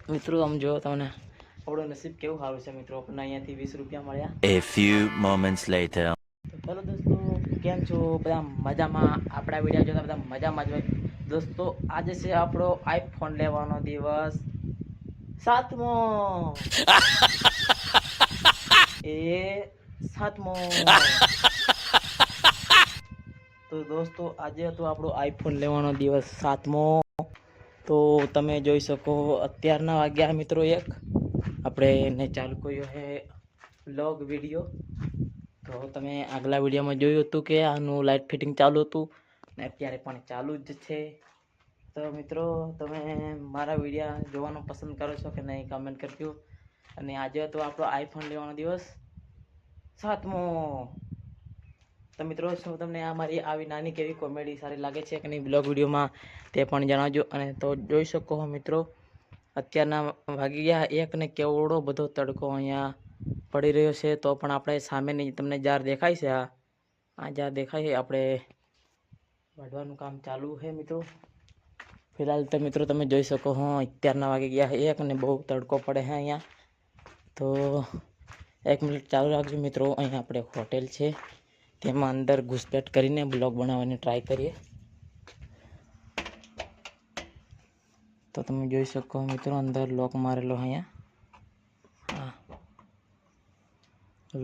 મિત્રો આમ જો તમને આપણું નસીબ કેવું સારું છે મિત્રો, આપણને અહીંયાથી 20 રૂપિયા મળ્યા. A few moments later. તો ચાલો દોસ્તો, કેમ છો બધા? મજામાં? આપણા વિડીયો જોતા બધા મજામાં જ હોય. દોસ્તો આજે છે આપણો આઈફોન લેવાનો દિવસ 7મો. એ 7મો. તો દોસ્તો આજે હતો આપણો આઈફોન લેવાનો દિવસ 7મો. તો તમે જોઈ શકો અત્યારના વાગ્યા મિત્રો આપણે એને ચાલુ કર્યો છે વ્લોગ વિડીયો. તો તમે આગલા વિડીયોમાં જોયું હતું કે આનું લાઇટ ફિટિંગ ચાલુ હતું ને અત્યારે પણ ચાલુ જ છે. તો મિત્રો તમે મારા વિડીયો જોવાનું પસંદ કરો છો કે નહીં કમેન્ટ કરજો. અને આજે હતો આપણો આઈફોન લેવાનો દિવસ 7મો. તો મિત્રો શું તમને આ મારી આવી નાની કેવી કોમેડી સારી લાગે છે કે નહીં બ્લોગ વિડીયોમાં તે પણ જણાવજો. અને તો જોઈ શકો મિત્રો અત્યારના વાગી ગયા 1 ને કેવડો બધો તડકો અહીંયા પડી રહ્યો છે. તો પણ આપણે સામેની તમને જાર દેખાય છે, આ જાર દેખાય છે, આપણે વાઢવાનું કામ ચાલુ છે મિત્રો. ફિલહાલ તો મિત્રો તમે જોઈ શકો અત્યારના વાગી ગયા 1 ને બહુ તડકો પડે છે અહીંયા. તો 1 મિનિટ ચાલુ રાખજો મિત્રો. અહીંયા આપણે હોટેલ છે તેમાં અંદર ઘૂસપેઠ કરીને બ્લોગ બનાવવાની ટ્રાય કરીએ. તો તમે જોઈ શકો મિત્રો અંદર લોક મારેલો અહીંયા. હા,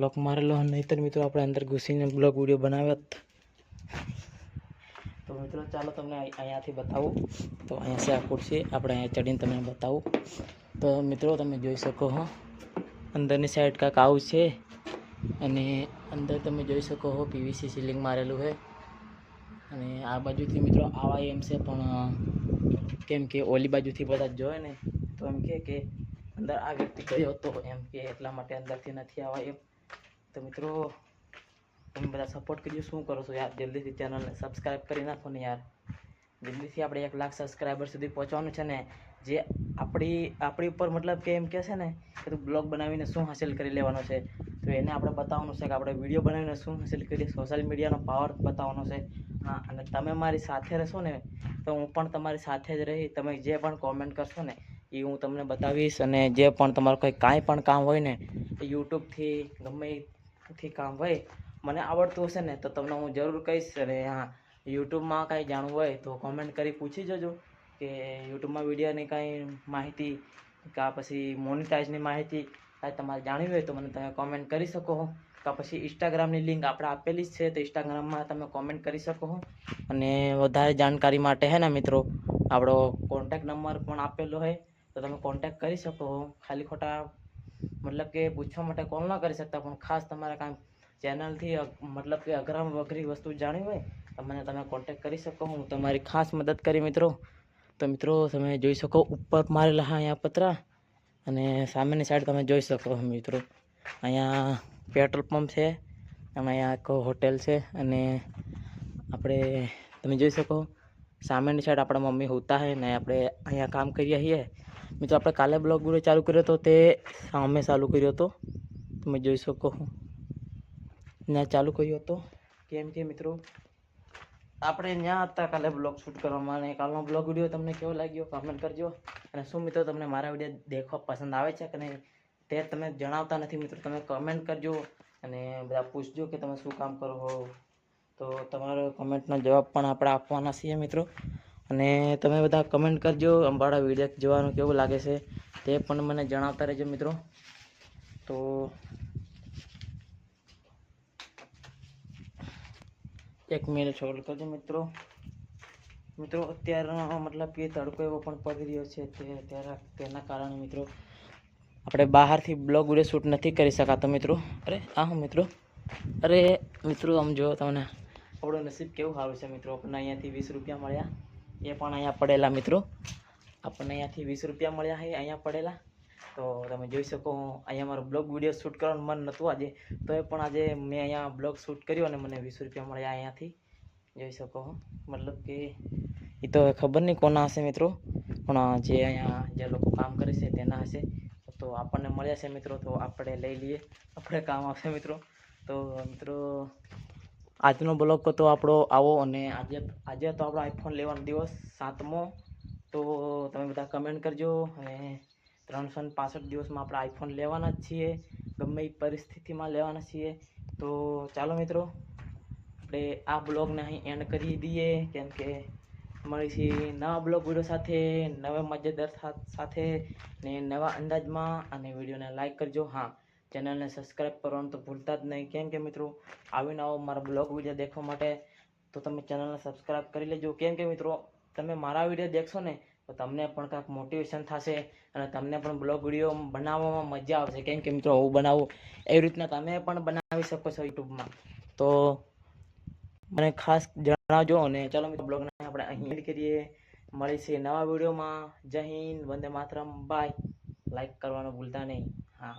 લોક મારેલો નહીંતર મિત્રો આપણે અંદર ઘૂસીને બ્લોગ વિડીયો બનાવ્યો. તો મિત્રો ચાલો તમને અહીંયાથી બતાવું. તો અહીંયા છે આ ખુરશી, આપણે અહીંયા ચડીને તમને બતાવું. તો મિત્રો તમે જોઈ શકો અંદરની સાઈડ કાંક આવું છે. અને અંદર તમે જોઈ શકો પીવીસી સીલિંગ મારેલું છે. અને આ બાજુથી મિત્રો આવાય એમ છે, પણ કેમ કે ઓલી બાજુથી બધા જોવે ને તો એમ કે અંદર આ વ્યક્તિ ગયો હતો એમ કે એટલા માટે અંદરથી નથી આવાય એમ. તો મિત્રો તમે બધા સપોર્ટ કરજો. શું કરો છો યાર? જલ્દીથી ચેનલને સબસ્ક્રાઈબ કરી નાખો ને યાર. જલ્દીથી આપણે 1 લાખ સબસ્ક્રાઈબર સુધી પહોંચવાનું છે ને. જે આપણી ઉપર મતલબ કે એમ કહે છે ને કે તું બ્લોગ બનાવીને શું હાસિલ કરી લેવાનો છે, તો એને આપણે બતાવવાનું છે કે આપણે વિડીયો બનાવીને શું હાસિલ કરીએ, સોશિયલ મીડિયાનો પાવર બતાવવાનો છે. હા, અને તમે મારી સાથે રહેશો ને તો હું પણ તમારી સાથે જ રહી. તમે જે પણ કોમેન્ટ કરશો ને એ હું તમને બતાવીશ. અને જે પણ તમારું કાંઈ પણ કામ હોય ને એ યુટ્યુબથી ગમે એથી કામ હોય મને આવડતું હશે ને તો તમને હું જરૂર કહીશ. અને હા, યુટ્યુબમાં કાંઈ જાણવું હોય તો કોમેન્ટ કરી પૂછી જજો કે યુટ્યુબમાં વિડીયોની કાંઈ માહિતી કાં પછી મોનિટાઈઝની માહિતી કાંઈ તમારે જાણવી હોય તો મને તમે કોમેન્ટ કરી શકો. કાં પછી ઇન્સ્ટાગ્રામની લિંક આપણે આપેલી જ છે, તો ઇન્સ્ટાગ્રામમાં તમે કોમેન્ટ કરી શકો. અને વધારે જાણકારી માટે હે ને મિત્રો આપણો કોન્ટેક નંબર પણ આપેલો હોય, તો તમે કોન્ટેક કરી શકો. ખાલી ખોટા મતલબ કે પૂછવા માટે કોલ ન કરી શકતા, પણ ખાસ તમારે કાંઈ ચેનલથી મતલબ કે અઘરી વસ્તુ જાણવી હોય તો મને તમે કોન્ટેક કરી શકો. હું તમારી ખાસ મદદ કરી મિત્રો. તો મિત્રો તમે જોઈ શકો ઉપર મારેલા અહીંયા પતરા, અને સામેની સાઈડ તમે જોઈ શકો મિત્રો અહીંયા પેટ્રોલ પંપ છે, અને અહીંયા એક હોટેલ છે. અને આપણે તમે જોઈ શકો સામેની સાઈડ આપણા મમ્મી હોતા છે ને આપણે અહીંયા કામ કરીએ છીએ મિત્રો. આપણે કાલે બ્લોગ વિડીયો ચાલુ કર્યો હતો તે સામે ચાલુ કર્યો હતો, તમે જોઈ શકો ત્યાં ચાલુ કર્યો હતો. કેમ કે મિત્રો આપણે ત્યાં હતા કાલે બ્લોગ શૂટ કરવામાં, અને કાલનો બ્લોગ વિડીયો તમને કેવો લાગ્યો કમેન્ટ કરજો. અને શું મિત્રો તમને મારા વિડીયો દેખવા પસંદ આવે છે કે નહીં તે તમે જણાવતા નથી મિત્રો, તમે કમેન્ટ કરજો. અને બધા પૂછજો કે તમે શું કામ કરો છો, તો તમારો કમેન્ટનો જવાબ પણ આપણે આપવાના છીએ મિત્રો. અને તમે બધા કમેન્ટ કરજો અમારા વિડીયો જોવાનું કેવું લાગે છે તે પણ મને જણાવતા રહેજો મિત્રો. તો એક મિનિટ હોલ્ડ કરજો મિત્રો. મિત્રો અત્યારનો મતલબ કે તડકો એવો પણ પડી રહ્યો છે તેના કારણે મિત્રો આપણે બહારથી બ્લોગ વિડીયો શૂટ નથી કરી શકાતો મિત્રો. અરે મિત્રો આમ જો તમને આપણું નસીબ કેવું સારું છે મિત્રો. આપણને અહીંયાથી 20 રૂપિયા મળ્યા, એ પણ અહીંયા પડેલા મિત્રો. આપણને અહીંયાથી 20 રૂપિયા મળ્યા છે અહીંયા પડેલા. તો તમે જોઈ શકો અહીંયા મારો બ્લોગ વિડીયો શૂટ કરવાનું મન નહોતું આજે, તો એ પણ આજે મેં અહીંયા બ્લોગ શૂટ કર્યો અને મને 20 રૂપિયા મળ્યા અહીંયાથી. જોઈ શકો મતલબ કે એ તો ખબર નહીં કોના હશે મિત્રો, પણ જે અહીંયા જે લોકો કામ કરે છે તેના હશે. તો આપણને મળ્યા છે મિત્રો, તો આપણે લઈ લઈએ, આપણે કામ આવશે મિત્રો. તો મિત્રો આજનો બ્લોગ તો આપણો આવો. અને આજે તો આપણો આઈફોન લેવાનો દિવસ 7મો. તો તમે બધા કમેન્ટ કરજો અને 365 દિવસમાં આપણે આઈફોન લેવાના જ છીએ, ગમે એ પરિસ્થિતિમાં લેવાના છીએ. તો ચાલો મિત્રો, આપણે આ બ્લોગને અહીં એન્ડ કરી દઈએ, કેમ કે મળીશું નવા બ્લોગ વિડીયો સાથે, નવા મજેદાર સાથે ને નવા અંદાજમાં. અને વિડીયોને લાઈક કરજો. હા, ચેનલને સબસ્ક્રાઈબ કરવાનું તો ભૂલતા જ નહીં, કેમ કે મિત્રો આવીને આવો મારા બ્લોગ વિડીયો દેખવા માટે તો તમે ચેનલને સબસ્ક્રાઈબ કરી લેજો. કેમ કે મિત્રો તમે મારા વિડીયો દેખશો ને તો તમને પણ કાંઈક મોટિવેશન થશે અને તમને પણ બ્લોગ વિડીયો બનાવવામાં મજા આવશે. કેમ કે મિત્રો હું બનાવું એવી રીતના તમે પણ બનાવી શકો છો યુટ્યુબમાં. તો મને ખાસ જણાવજો. અને ચાલો મિત્રો બ્લોગને આપણે અહીં એન્ડ કરીએ. મળીશું નવા વિડીયોમાં. જય હિન્દ, વંદે માતરમ, બાય. લાઈક કરવાનું ભૂલતા નહીં. હા.